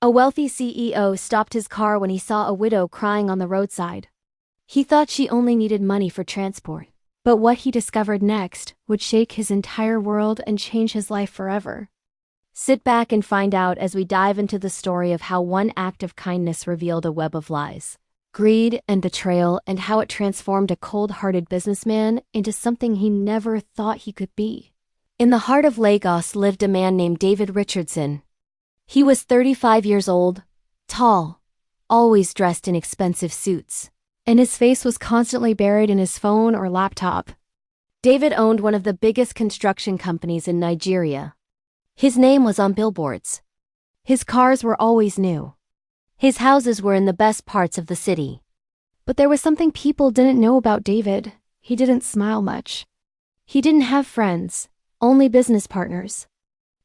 A wealthy CEO stopped his car when he saw a widow crying on the roadside. He thought she only needed money for transport. But what he discovered next would shake his entire world and change his life forever. Sit back and find out as we dive into the story of how one act of kindness revealed a web of lies, greed, and betrayal, and how it transformed a cold-hearted businessman into something he never thought he could be. In the heart of Lagos lived a man named David Richardson. He was 35 years old, tall, always dressed in expensive suits, and his face was constantly buried in his phone or laptop. David owned one of the biggest construction companies in Nigeria. His name was on billboards. His cars were always new. His houses were in the best parts of the city. But there was something people didn't know about David. He didn't smile much. He didn't have friends, only business partners.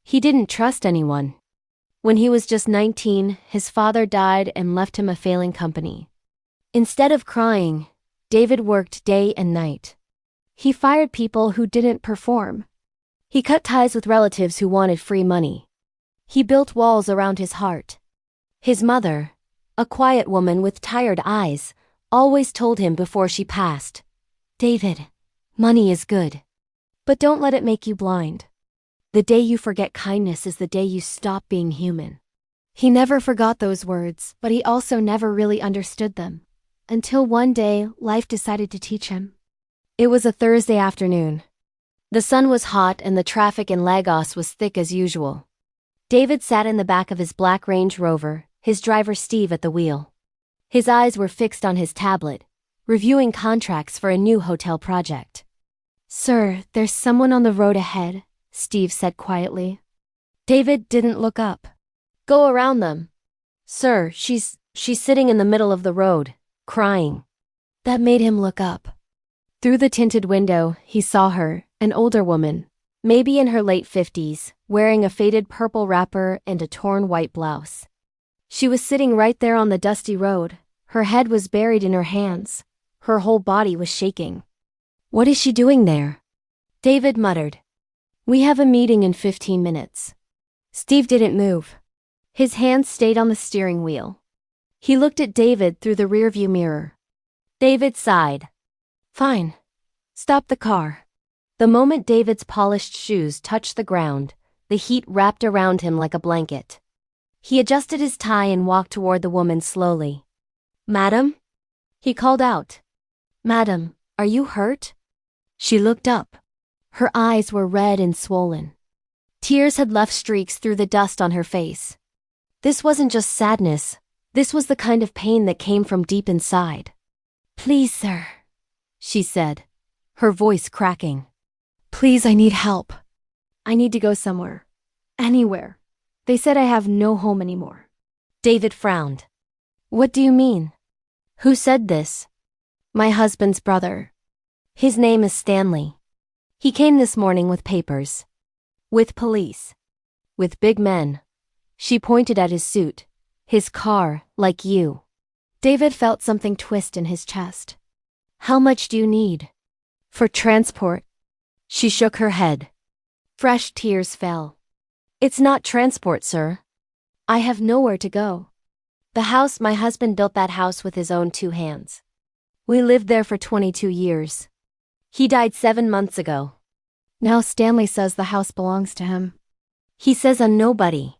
He didn't trust anyone. When he was just 19, his father died and left him a failing company. Instead of crying, David worked day and night. He fired people who didn't perform. He cut ties with relatives who wanted free money. He built walls around his heart. His mother, a quiet woman with tired eyes, always told him before she passed, "David, money is good, but don't let it make you blind. The day you forget kindness is the day you stop being human." He never forgot those words, but he also never really understood them. Until one day, life decided to teach him. It was a Thursday afternoon. The sun was hot and the traffic in Lagos was thick as usual. David sat in the back of his black Range Rover, his driver Steve at the wheel. His eyes were fixed on his tablet, reviewing contracts for a new hotel project. "Sir, there's someone on the road ahead," Steve said quietly. David didn't look up. "Go around them." "Sir, she's sitting in the middle of the road, crying." That made him look up. Through the tinted window, he saw her, an older woman, maybe in her late 50s, wearing a faded purple wrapper and a torn white blouse. She was sitting right there on the dusty road. Her head was buried in her hands. Her whole body was shaking. "What is she doing there?" David muttered. "We have a meeting in 15 minutes. Steve didn't move. His hands stayed on the steering wheel. He looked at David through the rearview mirror. David sighed. "Fine. Stop the car." The moment David's polished shoes touched the ground, the heat wrapped around him like a blanket. He adjusted his tie and walked toward the woman slowly. "Madam?" He called out. "Madam, are you hurt?" She looked up. Her eyes were red and swollen. Tears had left streaks through the dust on her face. This wasn't just sadness. This was the kind of pain that came from deep inside. "Please, sir," she said, her voice cracking. "Please, I need help. I need to go somewhere. Anywhere. They said I have no home anymore." David frowned. "What do you mean?" "Who said this?" "My husband's brother. His name is Stanley. He came this morning with papers. With police. With big men." She pointed at his suit. "His car, like you." David felt something twist in his chest. "How much do you need?" "For transport." She shook her head. Fresh tears fell. "It's not transport, sir. I have nowhere to go. My husband built that house with his own 2 hands. We lived there for 22 years. He died 7 months ago. Now Stanley says the house belongs to him. He says I'm nobody.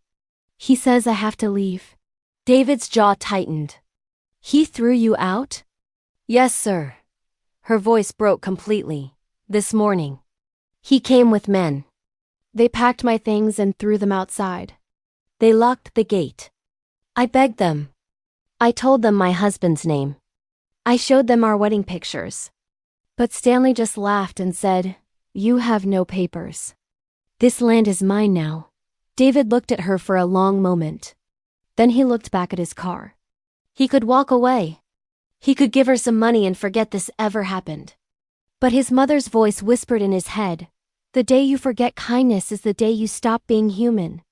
He says I have to leave." David's jaw tightened. "He threw you out?" "Yes, sir." Her voice broke completely. "This morning. He came with men. They packed my things and threw them outside. They locked the gate. I begged them. I told them my husband's name. I showed them our wedding pictures. But Stanley just laughed and said, 'You have no papers. This land is mine now.'" David looked at her for a long moment. Then he looked back at his car. He could walk away. He could give her some money and forget this ever happened. But his mother's voice whispered in his head, "The day you forget kindness is the day you stop being human."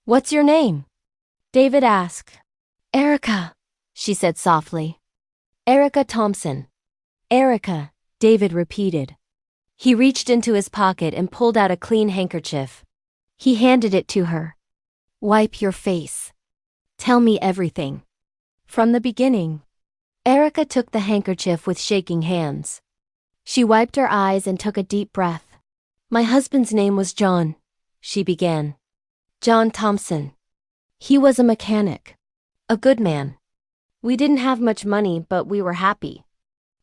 "What's your name?" David asked. "Erica," she said softly. "Erica Thompson." "Erica," David repeated. He reached into his pocket and pulled out a clean handkerchief. He handed it to her. "Wipe your face." Tell me everything. From the beginning. Erica took the handkerchief with shaking hands. She wiped her eyes and took a deep breath. My husband's name was John, she began. John Thompson. He was a mechanic. A good man. We didn't have much money, but we were happy.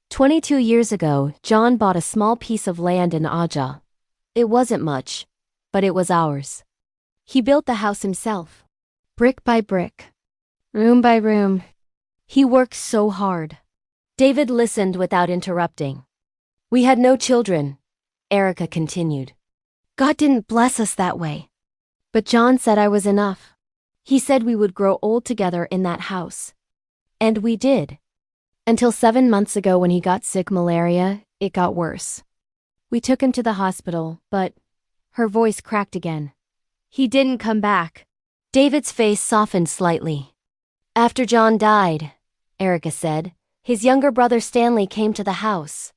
22 years ago, John bought a small piece of land in Aja. It wasn't much, but it was ours. He built the house himself. Brick by brick. Room by room. He worked so hard. David listened without interrupting. We had no children, Erica continued. God didn't bless us that way. But John said I was enough. He said we would grow old together in that house. And we did. Until 7 months ago when he got sick malaria, it got worse. We took him to the hospital, but her voice cracked again. He didn't come back. David's face softened slightly. After John died, Erica said, his younger brother Stanley came to the house.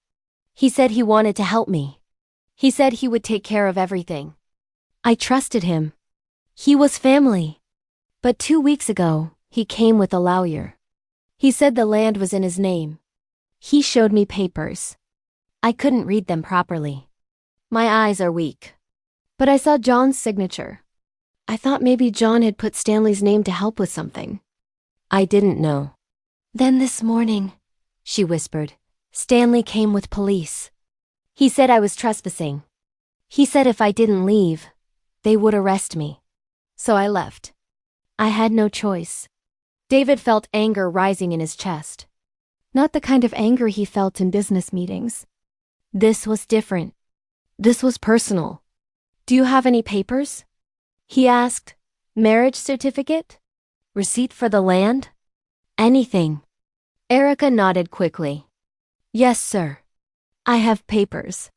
He said he wanted to help me. He said he would take care of everything. I trusted him. He was family. But 2 weeks ago, he came with a lawyer. He said the land was in his name. He showed me papers. I couldn't read them properly. My eyes are weak. But I saw John's signature. I thought maybe John had put Stanley's name to help with something. I didn't know. Then this morning, she whispered, Stanley came with police. He said I was trespassing. He said if I didn't leave, they would arrest me. So I left. I had no choice. David felt anger rising in his chest. Not the kind of anger he felt in business meetings. This was different. This was personal. Do you have any papers? He asked. Marriage certificate? Receipt for the land? Anything. Erica nodded quickly. Yes, sir. I have papers.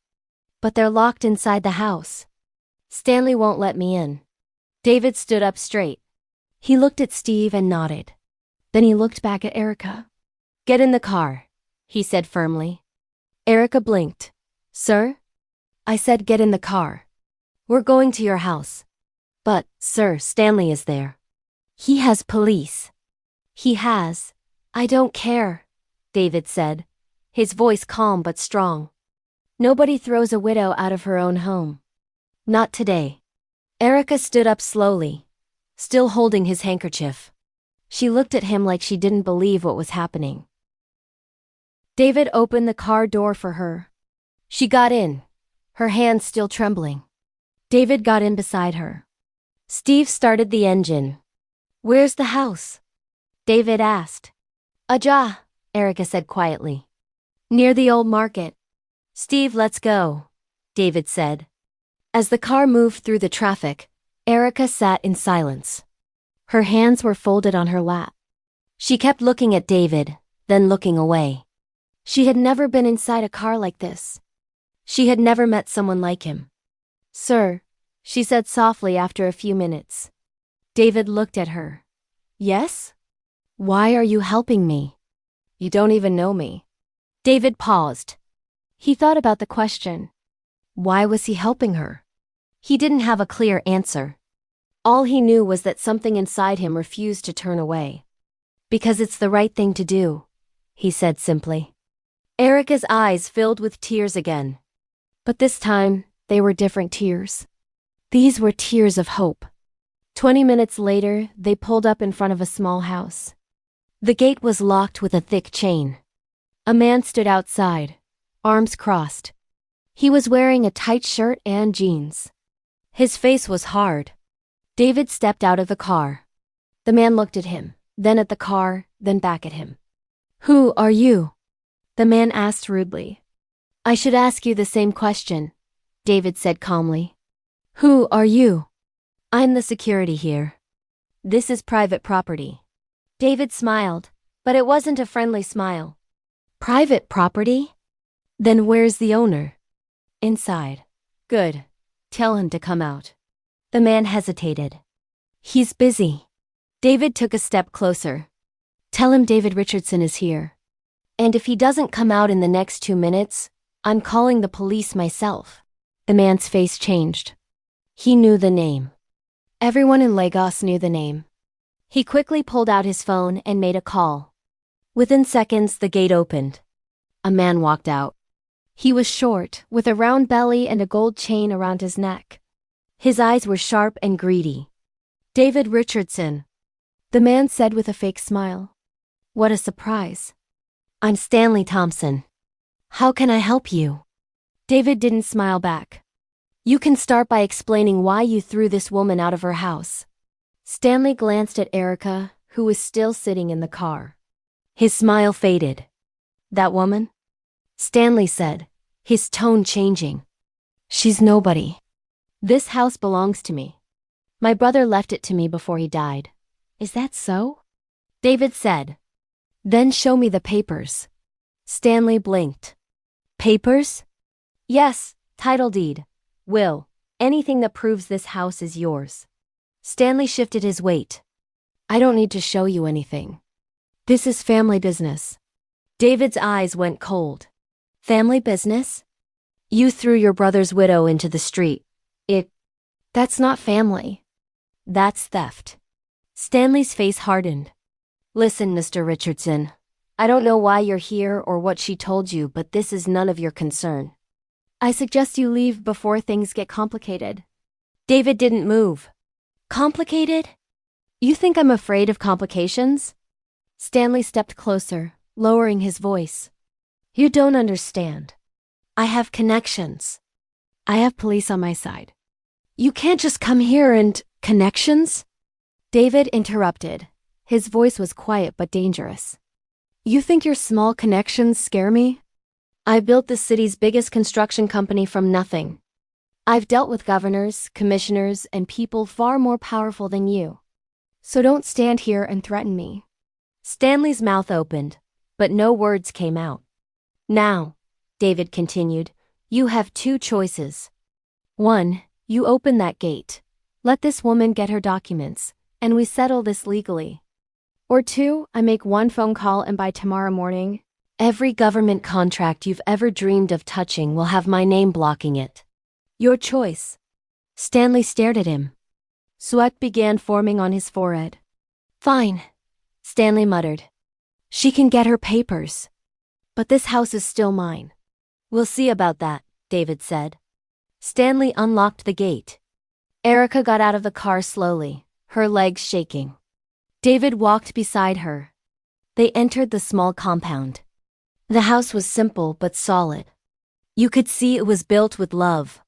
But they're locked inside the house. Stanley won't let me in. David stood up straight. He looked at Steve and nodded. Then he looked back at Erica. Get in the car, he said firmly. Erica blinked. Sir? I said get in the car. We're going to your house. But, sir, Stanley is there. He has police. He has. I don't care, David said, his voice calm but strong. Nobody throws a widow out of her own home. Not today. Erica stood up slowly, still holding his handkerchief. She looked at him like she didn't believe what was happening. David opened the car door for her. She got in, her hands still trembling. David got in beside her. Steve started the engine. Where's the house? David asked. Aja, Erica said quietly. Near the old market. Steve, let's go, David said. As the car moved through the traffic, Erica sat in silence. Her hands were folded on her lap. She kept looking at David, then looking away. She had never been inside a car like this. She had never met someone like him. Sir, she said softly after a few minutes. David looked at her. Yes? Why are you helping me? You don't even know me. David paused. He thought about the question. Why was he helping her? He didn't have a clear answer. All he knew was that something inside him refused to turn away. Because it's the right thing to do, he said simply. Erica's eyes filled with tears again. But this time, they were different tears. These were tears of hope. 20 minutes later, they pulled up in front of a small house. The gate was locked with a thick chain. A man stood outside, arms crossed. He was wearing a tight shirt and jeans. His face was hard. David stepped out of the car. The man looked at him, then at the car, then back at him. Who are you? The man asked rudely. I should ask you the same question, David said calmly. Who are you? I'm the security here. This is private property. David smiled, but it wasn't a friendly smile. Private property? Then where's the owner? Inside. Good. Tell him to come out. The man hesitated. He's busy. David took a step closer. Tell him David Richardson is here. And if he doesn't come out in the next 2 minutes, I'm calling the police myself. The man's face changed. He knew the name. Everyone in Lagos knew the name. He quickly pulled out his phone and made a call. Within seconds, the gate opened. A man walked out. He was short, with a round belly and a gold chain around his neck. His eyes were sharp and greedy. "David Richardson," the man said with a fake smile. "What a surprise. I'm Stanley Thompson. How can I help you?" David didn't smile back. "You can start by explaining why you threw this woman out of her house." Stanley glanced at Erica, who was still sitting in the car. His smile faded. "That woman?" Stanley said, his tone changing. "She's nobody. This house belongs to me. My brother left it to me before he died." "Is that so?" David said. "Then show me the papers." Stanley blinked. "Papers?" "Yes, title deed, will, anything that proves this house is yours." Stanley shifted his weight. "I don't need to show you anything. This is family business." David's eyes went cold. "Family business? You threw your brother's widow into the street. That's not family. That's theft." Stanley's face hardened. "Listen, Mr. Richardson. I don't know why you're here or what she told you, but this is none of your concern. I suggest you leave before things get complicated." David didn't move. "Complicated? You think I'm afraid of complications?" Stanley stepped closer, lowering his voice. "You don't understand. I have connections. I have police on my side. You can't just come here and— Connections?" David interrupted. His voice was quiet but dangerous. "You think your small connections scare me? I built the city's biggest construction company from nothing. I've dealt with governors, commissioners, and people far more powerful than you. So don't stand here and threaten me." Stanley's mouth opened, but no words came out. "Now," David continued, "you have two choices. One, you open that gate. Let this woman get her documents, and we settle this legally. Or two, I make one phone call and by tomorrow morning, every government contract you've ever dreamed of touching will have my name blocking it. Your choice." Stanley stared at him. Sweat began forming on his forehead. "Fine," Stanley muttered. "She can get her papers. But this house is still mine." "We'll see about that," David said. Stanley unlocked the gate. Erica got out of the car slowly, her legs shaking. David walked beside her. They entered the small compound. The house was simple but solid. You could see it was built with love.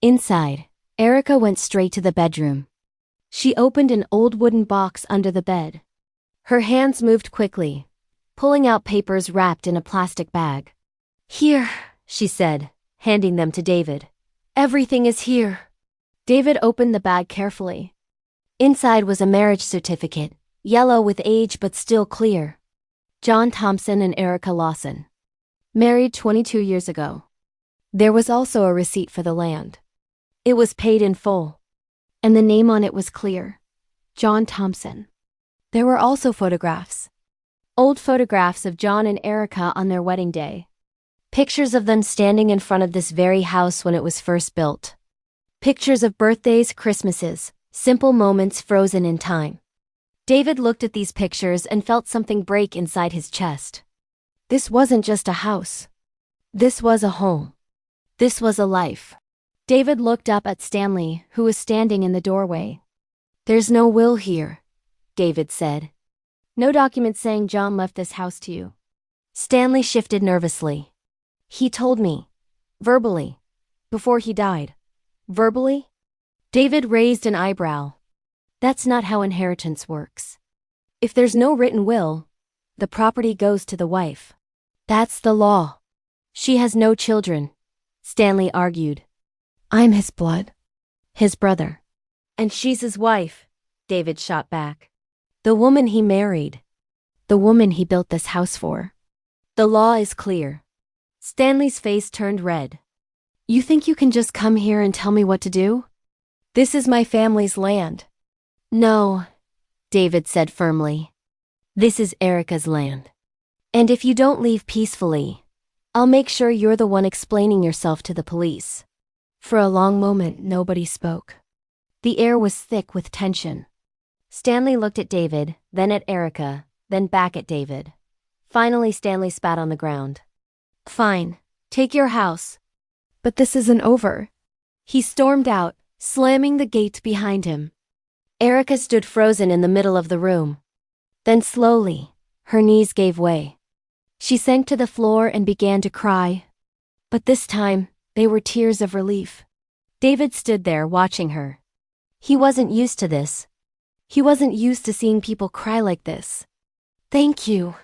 Inside, Erica went straight to the bedroom. She opened an old wooden box under the bed. Her hands moved quickly, pulling out papers wrapped in a plastic bag. "Here," she said, handing them to David. "Everything is here." David opened the bag carefully. Inside was a marriage certificate, yellow with age but still clear. John Thompson and Erica Lawson. Married 22 years ago. There was also a receipt for the land. It was paid in full. And the name on it was clear. John Thompson. There were also photographs. Old photographs of John and Erica on their wedding day. Pictures of them standing in front of this very house when it was first built. Pictures of birthdays, Christmases, simple moments frozen in time. David looked at these pictures and felt something break inside his chest. This wasn't just a house. This was a home. This was a life. David looked up at Stanley, who was standing in the doorway. "There's no will here," David said. "No document saying John left this house to you." Stanley shifted nervously. "He told me. Verbally. Before he died." "Verbally?" David raised an eyebrow. "That's not how inheritance works. If there's no written will, the property goes to the wife. That's the law. She has no children," Stanley argued. "I'm his blood. His brother. And she's his wife," David shot back. "The woman he married. The woman he built this house for. The law is clear." Stanley's face turned red. "You think you can just come here and tell me what to do? This is my family's land." "No," David said firmly. "This is Erica's land. And if you don't leave peacefully, I'll make sure you're the one explaining yourself to the police." For a long moment, nobody spoke. The air was thick with tension. Stanley looked at David, then at Erica, then back at David. Finally, Stanley spat on the ground. Fine. Take your house. But this isn't over. He stormed out, slamming the gate behind him. Erica stood frozen in the middle of the room. Then slowly, her knees gave way. She sank to the floor and began to cry. But this time, they were tears of relief. David stood there watching her. He wasn't used to this. He wasn't used to seeing people cry like this. Thank you,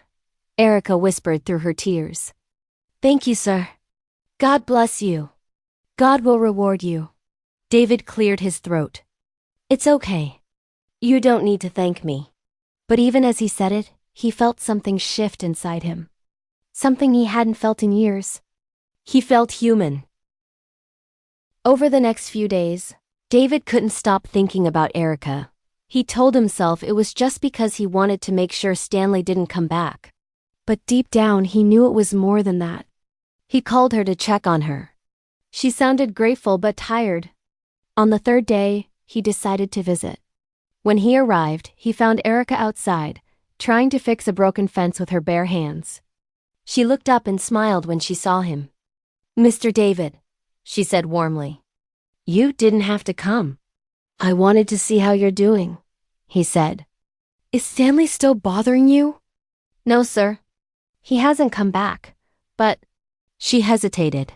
Erica whispered through her tears. Thank you, sir. God bless you. God will reward you. David cleared his throat. It's okay. You don't need to thank me. But even as he said it, he felt something shift inside him. Something he hadn't felt in years. He felt human. Over the next few days, David couldn't stop thinking about Erica. He told himself it was just because he wanted to make sure Stanley didn't come back. But deep down he knew it was more than that. He called her to check on her. She sounded grateful but tired. On the third day, he decided to visit. When he arrived, he found Erica outside, trying to fix a broken fence with her bare hands. She looked up and smiled when she saw him. Mr. David, she said warmly. You didn't have to come. I wanted to see how you're doing, he said. Is Stanley still bothering you? No, sir. He hasn't come back, but... She hesitated.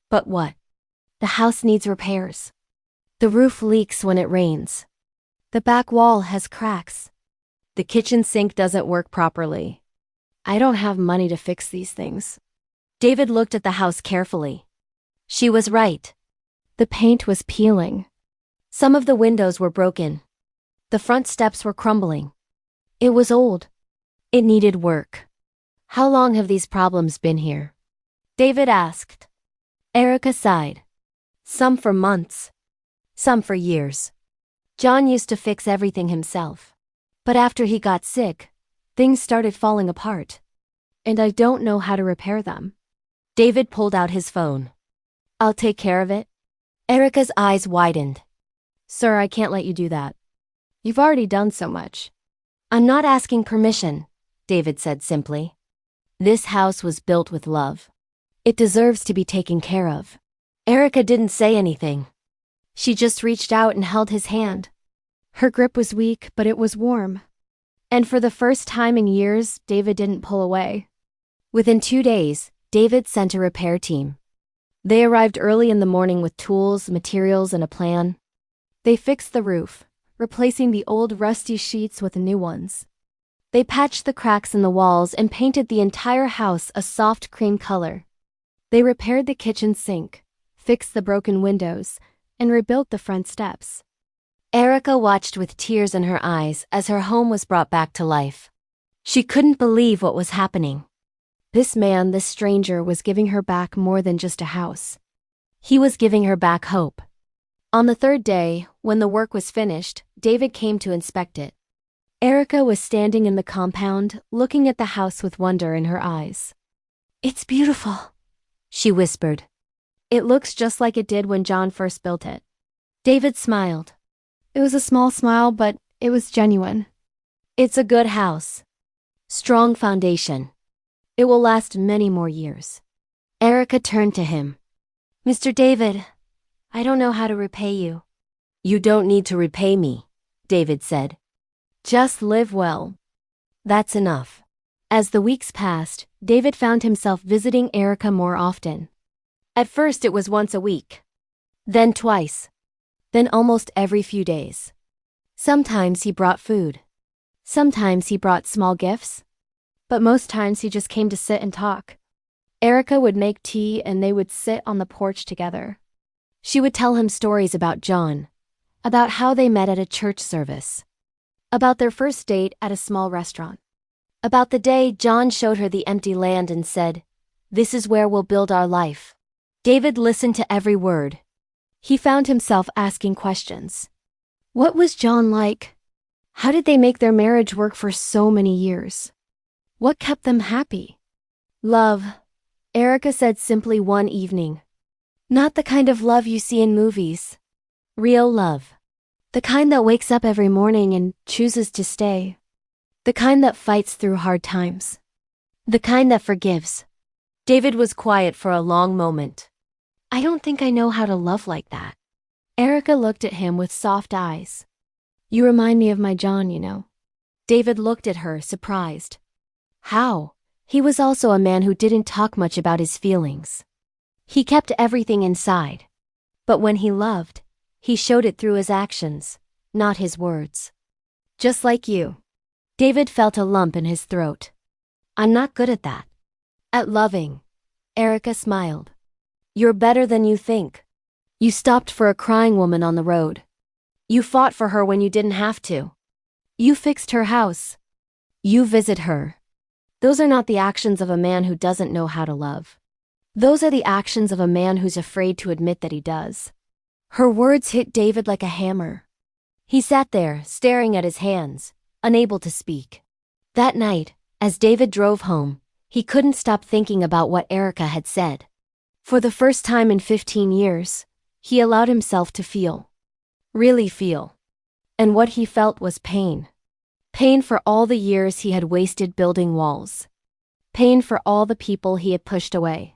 But what? The house needs repairs. The roof leaks when it rains. The back wall has cracks. The kitchen sink doesn't work properly. I don't have money to fix these things. David looked at the house carefully. She was right. The paint was peeling. Some of the windows were broken. The front steps were crumbling. It was old. It needed work. How long have these problems been here? David asked. Erica sighed. Some for months. Some for years. John used to fix everything himself. But after he got sick, things started falling apart. And I don't know how to repair them. David pulled out his phone. I'll take care of it. Erica's eyes widened. Sir, I can't let you do that. You've already done so much. I'm not asking permission, David said simply. This house was built with love. It deserves to be taken care of. Erica didn't say anything. She just reached out and held his hand. Her grip was weak, but it was warm. And for the first time in years, David didn't pull away. Within 2 days, David sent a repair team. They arrived early in the morning with tools, materials, and a plan. They fixed the roof, replacing the old rusty sheets with new ones. They patched the cracks in the walls and painted the entire house a soft cream color. They repaired the kitchen sink, fixed the broken windows, and rebuilt the front steps. Erica watched with tears in her eyes as her home was brought back to life. She couldn't believe what was happening. This man, this stranger, was giving her back more than just a house. He was giving her back hope. On the third day, when the work was finished, David came to inspect it. Erica was standing in the compound, looking at the house with wonder in her eyes. It's beautiful, she whispered. It looks just like it did when John first built it. David smiled. It was a small smile, but it was genuine. It's a good house. Strong foundation. It will last many more years. Erica turned to him. Mr. David, I don't know how to repay you. You don't need to repay me, David said. Just live well. That's enough. As the weeks passed, David found himself visiting Erica more often. At first it was once a week. Then twice. Then almost every few days. Sometimes he brought food. Sometimes he brought small gifts. But most times he just came to sit and talk. Erica would make tea and they would sit on the porch together. She would tell him stories about John, about how they met at a church service, about their first date at a small restaurant, about the day John showed her the empty land and said, "This is where we'll build our life." David listened to every word. He found himself asking questions. What was John like? How did they make their marriage work for so many years? What kept them happy? Love, Erica said simply one evening. Not the kind of love you see in movies. Real love. The kind that wakes up every morning and chooses to stay. The kind that fights through hard times. The kind that forgives. David was quiet for a long moment. I don't think I know how to love like that. Erica looked at him with soft eyes. You remind me of my John, you know. David looked at her, surprised. How? He was also a man who didn't talk much about his feelings. He kept everything inside. But when he loved, he showed it through his actions, not his words. Just like you. David felt a lump in his throat. I'm not good at that. At loving. Erica smiled. You're better than you think. You stopped for a crying woman on the road. You fought for her when you didn't have to. You fixed her house. You visit her. Those are not the actions of a man who doesn't know how to love. Those are the actions of a man who's afraid to admit that he does. Her words hit David like a hammer. He sat there, staring at his hands, unable to speak. That night, as David drove home, he couldn't stop thinking about what Erica had said. For the first time in 15 years, he allowed himself to feel. Really feel. And what he felt was pain. Pain for all the years he had wasted building walls. Pain for all the people he had pushed away.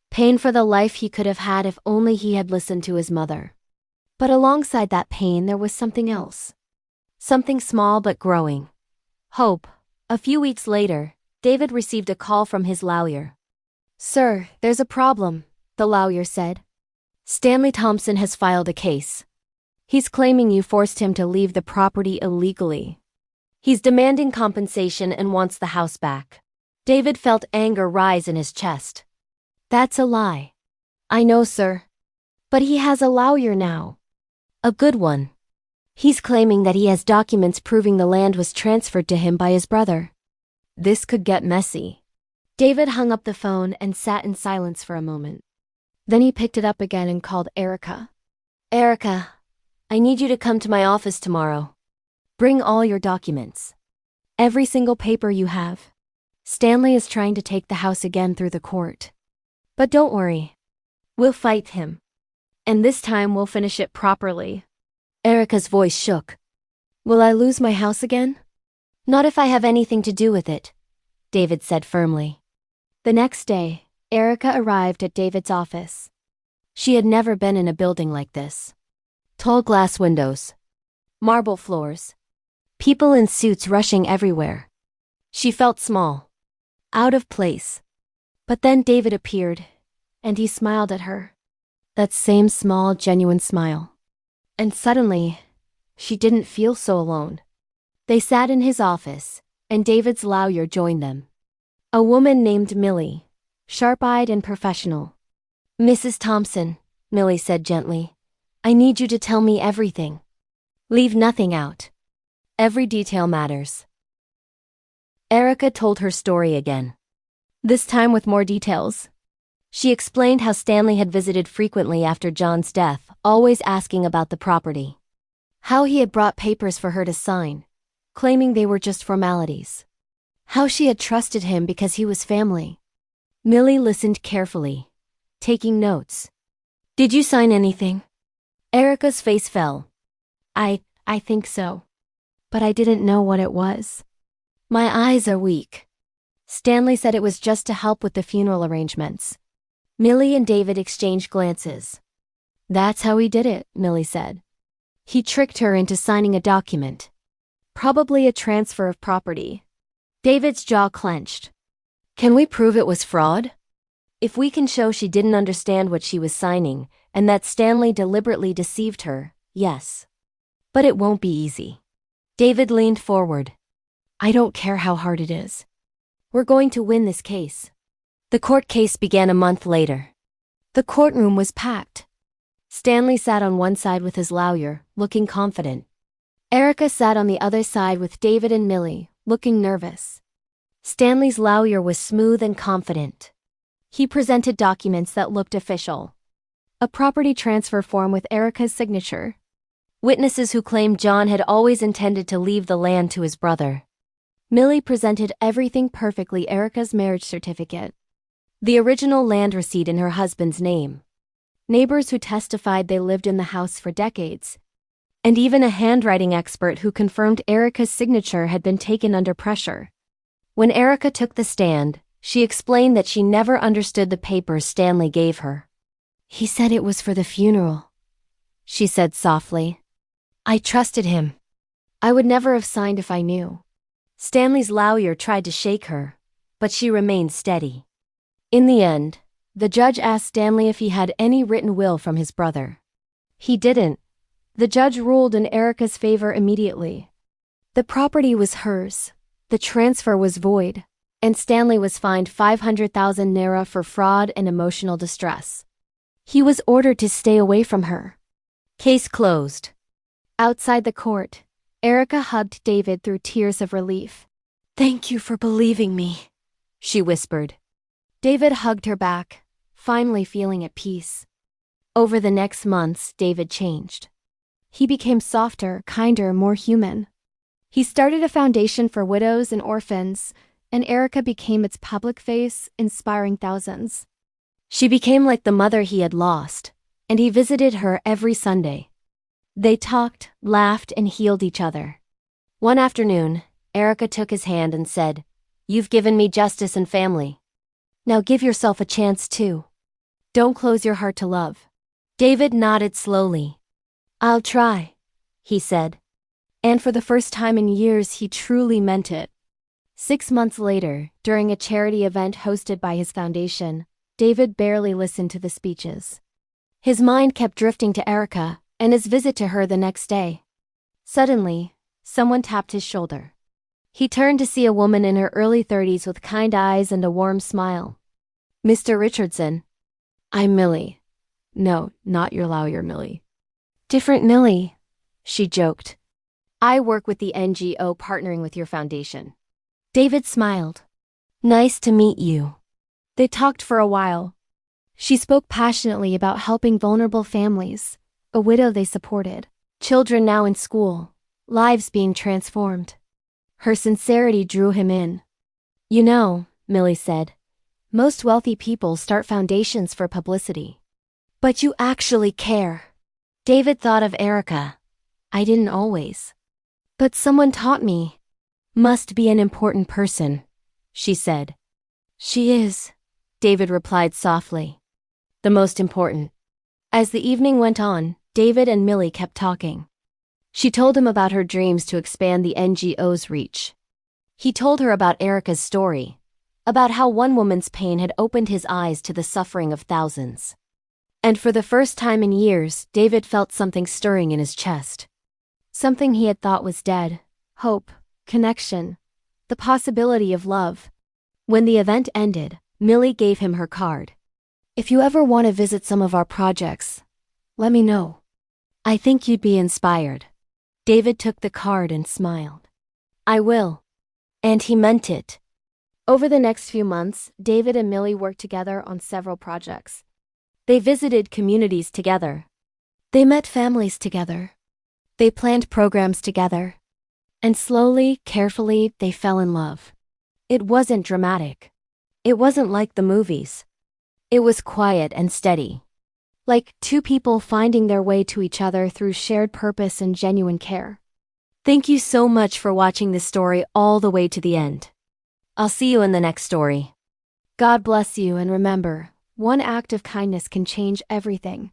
Pain for the life he could have had if only he had listened to his mother. But alongside that pain there was something else. Something small but growing. Hope. A few weeks later, David received a call from his lawyer. Sir, there's a problem, the lawyer said. Stanley Thompson has filed a case. He's claiming you forced him to leave the property illegally. He's demanding compensation and wants the house back. David felt anger rise in his chest. That's a lie. I know, sir. But he has a lawyer now. A good one. He's claiming that he has documents proving the land was transferred to him by his brother. This could get messy. David hung up the phone and sat in silence for a moment. Then he picked it up again and called Erica. Erica, I need you to come to my office tomorrow. Bring all your documents. Every single paper you have. Stanley is trying to take the house again through the court. But don't worry. We'll fight him. And this time we'll finish it properly. Erica's voice shook. Will I lose my house again? Not if I have anything to do with it, David said firmly. The next day, Erica arrived at David's office. She had never been in a building like this. Tall glass windows. Marble floors. People in suits rushing everywhere. She felt small. Out of place. But then David appeared, and he smiled at her. That same small, genuine smile. And suddenly, she didn't feel so alone. They sat in his office, and David's lawyer joined them. A woman named Millie, sharp-eyed and professional. Mrs. Thompson, Millie said gently, I need you to tell me everything. Leave nothing out. Every detail matters. Erica told her story again. This time with more details. She explained how Stanley had visited frequently after John's death, always asking about the property. How he had brought papers for her to sign, claiming they were just formalities. How she had trusted him because he was family. Millie listened carefully, taking notes. Did you sign anything? Erica's face fell. I think so. But I didn't know what it was. My eyes are weak. Stanley said it was just to help with the funeral arrangements. Millie and David exchanged glances. That's how he did it, Millie said. He tricked her into signing a document. Probably a transfer of property. David's jaw clenched. Can we prove it was fraud? If we can show she didn't understand what she was signing, and that Stanley deliberately deceived her, yes. But it won't be easy. David leaned forward. I don't care how hard it is. We're going to win this case. The court case began a month later. The courtroom was packed. Stanley sat on one side with his lawyer, looking confident. Erica sat on the other side with David and Millie, looking nervous. Stanley's lawyer was smooth and confident. He presented documents that looked official. A property transfer form with Erica's signature. Witnesses who claimed John had always intended to leave the land to his brother. Millie presented everything perfectly. Erica's marriage certificate. The original land receipt in her husband's name. Neighbors who testified they lived in the house for decades. and even a handwriting expert who confirmed Erica's signature had been taken under pressure. When Erica took the stand, she explained that she never understood the papers Stanley gave her. "He said it was for the funeral," she said softly. "I trusted him. I would never have signed if I knew." Stanley's lawyer tried to shake her, but she remained steady. In the end, the judge asked Stanley if he had any written will from his brother. He didn't. The judge ruled in Erica's favor immediately. The property was hers, the transfer was void, and Stanley was fined 500,000 naira for fraud and emotional distress. He was ordered to stay away from her. Case closed. Outside the court, Erica hugged David through tears of relief. "Thank you for believing me," she whispered. David hugged her back, finally feeling at peace. Over the next months, David changed. He became softer, kinder, more human. He started a foundation for widows and orphans, and Erica became its public face, inspiring thousands. She became like the mother he had lost, and he visited her every Sunday. They talked, laughed, and healed each other. One afternoon, Erica took his hand and said, "You've given me justice and family. Now give yourself a chance too. Don't close your heart to love." David nodded slowly. "I'll try," he said. And for the first time in years, he truly meant it. 6 months later, during a charity event hosted by his foundation, David barely listened to the speeches. His mind kept drifting to Erica and his visit to her the next day. Suddenly, someone tapped his shoulder. He turned to see a woman in her early 30s with kind eyes and a warm smile. "Mr. Richardson." "I'm Millie." "No, not your lawyer, Millie." "Different Millie," she joked. "I work with the NGO partnering with your foundation." David smiled. "Nice to meet you." They talked for a while. She spoke passionately about helping vulnerable families, a widow they supported, children now in school, lives being transformed. Her sincerity drew him in. "You know," Millie said, "most wealthy people start foundations for publicity. But you actually care." David thought of Erica. "I didn't always. But someone taught me." "Must be an important person," she said. "She is," David replied softly. "The most important." As the evening went on, David and Millie kept talking. She told him about her dreams to expand the NGO's reach. He told her about Erica's story, about how one woman's pain had opened his eyes to the suffering of thousands. And for the first time in years, David felt something stirring in his chest. Something he had thought was dead: hope, connection, the possibility of love. When the event ended, Millie gave him her card. "If you ever want to visit some of our projects, let me know. I think you'd be inspired." David took the card and smiled. "I will." And he meant it. Over the next few months, David and Millie worked together on several projects. They visited communities together. They met families together. They planned programs together. And slowly, carefully, they fell in love. It wasn't dramatic. It wasn't like the movies. It was quiet and steady. Like two people finding their way to each other through shared purpose and genuine care. Thank you so much for watching this story all the way to the end. I'll see you in the next story. God bless you, and remember, one act of kindness can change everything.